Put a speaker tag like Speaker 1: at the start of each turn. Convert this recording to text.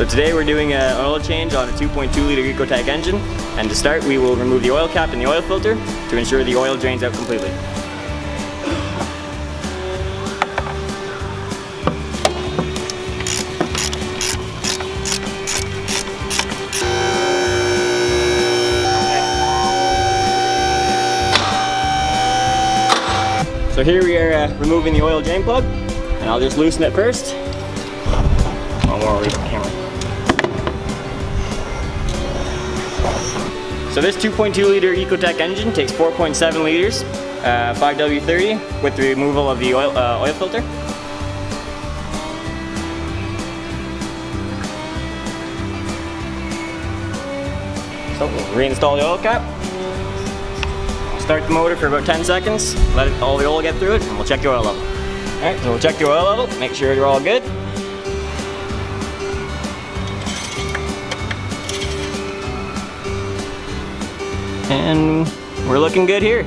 Speaker 1: So today we're doing an oil change on a 2.2 liter Ecotec engine, and to start we will remove the oil cap and the oil filter to ensure the oil drains out completely. So here we are removing the oil drain plug, and I'll just loosen it first. One more with the camera. So this 2.2 liter Ecotec engine takes 4.7 liters, 5W30 with the removal of the oil filter. So we'll reinstall the oil cap. Start the motor for about 10 seconds, let all the oil get through it, and we'll check the oil level. Alright, so we'll check the oil level, make sure you're all good. And we're looking good here.